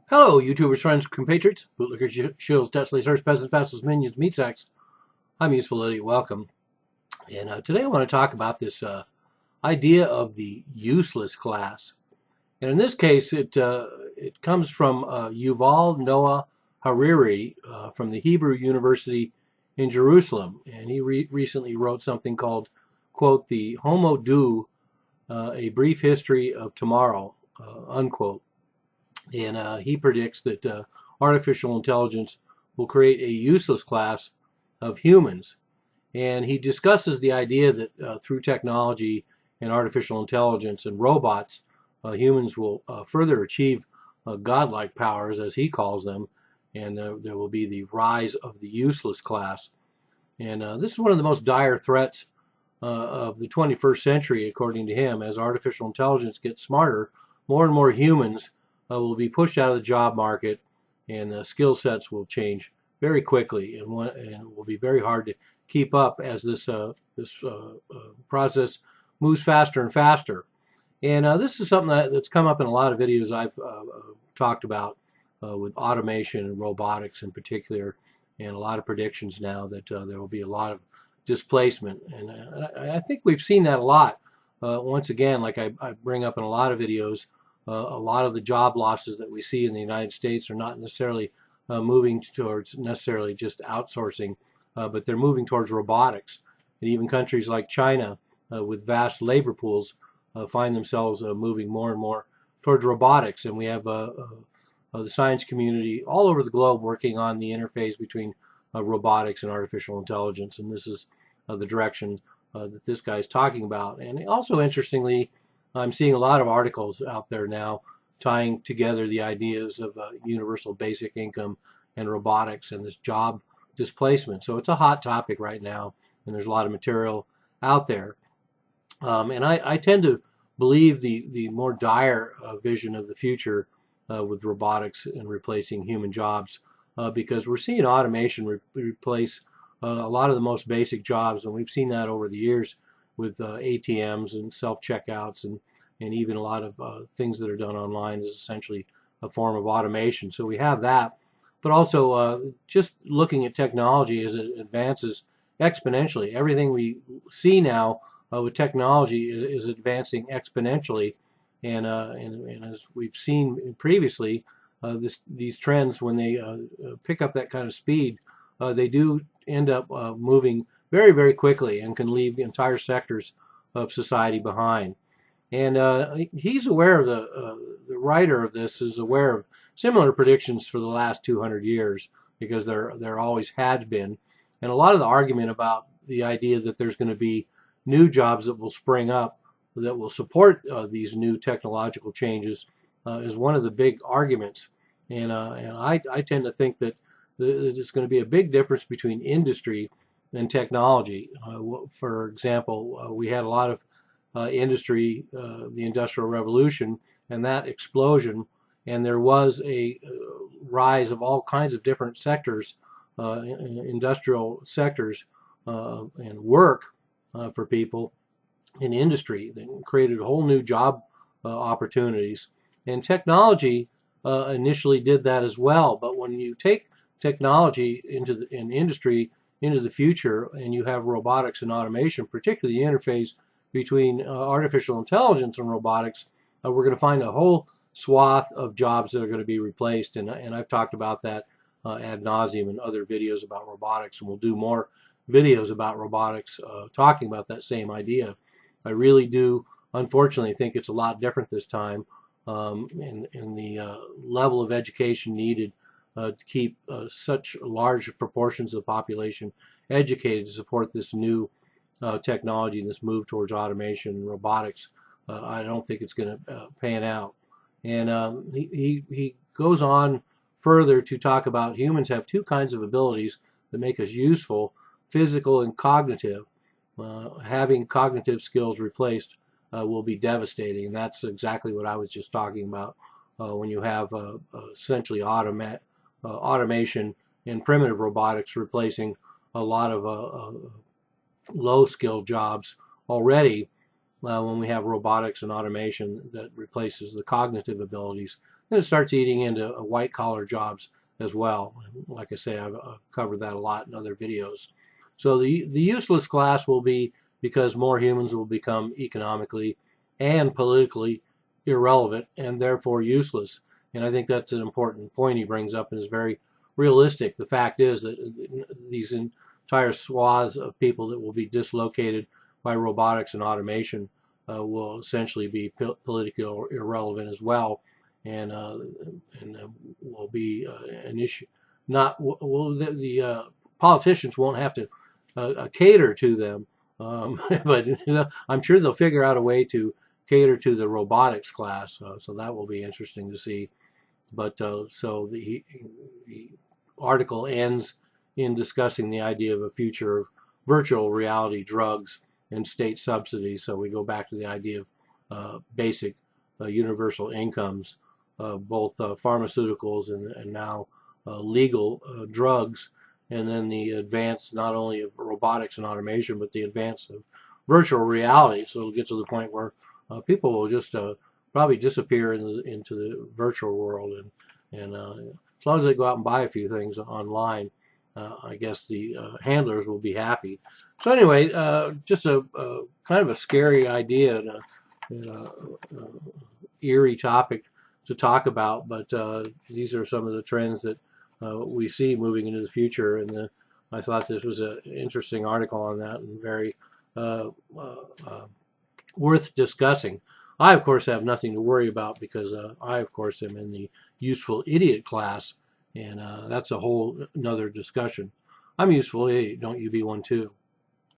Hello, YouTubers, friends, compatriots, bootlickers, shills, Tesla, search peasants, fastest minions, meat sacks. I'm Useful Idiot. Welcome. And today I want to talk about this idea of the useless class. And in this case, it comes from Yuval Noah Harari from the Hebrew University in Jerusalem. And he recently wrote something called, quote, the Homo Deus, a brief history of tomorrow, unquote. And he predicts that artificial intelligence will create a useless class of humans. And he discusses the idea that through technology and artificial intelligence and robots, humans will further achieve godlike powers, as he calls them, and there will be the rise of the useless class. And this is one of the most dire threats of the 21st century, according to him. As artificial intelligence gets smarter, more and more humans will be pushed out of the job market, and the skill sets will change very quickly, and it will be very hard to keep up as this process moves faster and faster. And this is something that's come up in a lot of videos I've talked about with automation and robotics in particular, and a lot of predictions now that there will be a lot of displacement. And I think we've seen that a lot. Once again, like I bring up in a lot of videos, a lot of the job losses that we see in the United States are not necessarily moving towards necessarily just outsourcing, but they're moving towards robotics. And even countries like China, with vast labor pools, find themselves moving more and more towards robotics. And we have the science community all over the globe working on the interface between robotics and artificial intelligence. And this is the direction that this guy is talking about. And also, interestingly, I'm seeing a lot of articles out there now tying together the ideas of universal basic income and robotics and this job displacement. So it's a hot topic right now, and there's a lot of material out there. And I tend to believe the more dire vision of the future with robotics and replacing human jobs, because we're seeing automation replace a lot of the most basic jobs, and we've seen that over the years with ATMs and self-checkouts, and even a lot of things that are done online is essentially a form of automation. So we have that, but also just looking at technology as it advances exponentially. Everything we see now with technology is advancing exponentially, and as we've seen previously, these trends, when they pick up that kind of speed, they do end up moving very, very quickly and can leave entire sectors of society behind. And he's aware of the writer of this is aware of similar predictions for the last 200 years, because there always had been. And a lot of the argument about the idea that there's going to be new jobs that will spring up that will support these new technological changes is one of the big arguments. And I tend to think that there's going to be a big difference between industry and technology. For example, we had a lot of industry, the Industrial Revolution, and that explosion, and there was a rise of all kinds of different sectors, industrial sectors, and work for people in industry that created a whole new job opportunities. And technology initially did that as well. But when you take technology in industry into the future, and you have robotics and automation, particularly the interface between artificial intelligence and robotics, we're going to find a whole swath of jobs that are going to be replaced. And I've talked about that ad nauseum in other videos about robotics, and we'll do more videos about robotics talking about that same idea. I really do, unfortunately, think it's a lot different this time, in the level of education needed to keep such large proportions of the population educated to support this new technology and this move towards automation and robotics. I don't think it's going to pan out. And he goes on further to talk about humans have two kinds of abilities that make us useful: physical and cognitive. Having cognitive skills replaced will be devastating. And that's exactly what I was just talking about when you have essentially automation and primitive robotics replacing a lot of low-skilled jobs already. when we have robotics and automation that replaces the cognitive abilities, then it starts eating into white-collar jobs as well. And like I say, I've covered that a lot in other videos. So the useless class will be because more humans will become economically and politically irrelevant and therefore useless. And I think that's an important point he brings up and is very realistic. The fact is that these entire swaths of people that will be dislocated by robotics and automation will essentially be politically irrelevant as well, and will be an issue. Not well, the politicians won't have to cater to them, but I'm sure they'll figure out a way to cater to the robotics class. So that will be interesting to see. But so the article ends in discussing the idea of a future of virtual reality drugs and state subsidies. So we go back to the idea of basic universal incomes, both pharmaceuticals and now legal drugs, and then the advance not only of robotics and automation, but the advance of virtual reality. So it'll get to the point where people will just probably disappear into the virtual world, and as long as they go out and buy a few things online, I guess the handlers will be happy. So anyway, just a kind of a scary idea and a eerie topic to talk about, but these are some of the trends that we see moving into the future, and I thought this was an interesting article on that and very worth discussing. I, of course, have nothing to worry about because I, of course, am in the useful idiot class, and that's a whole another discussion. I'm useful idiot. Don't you be one too?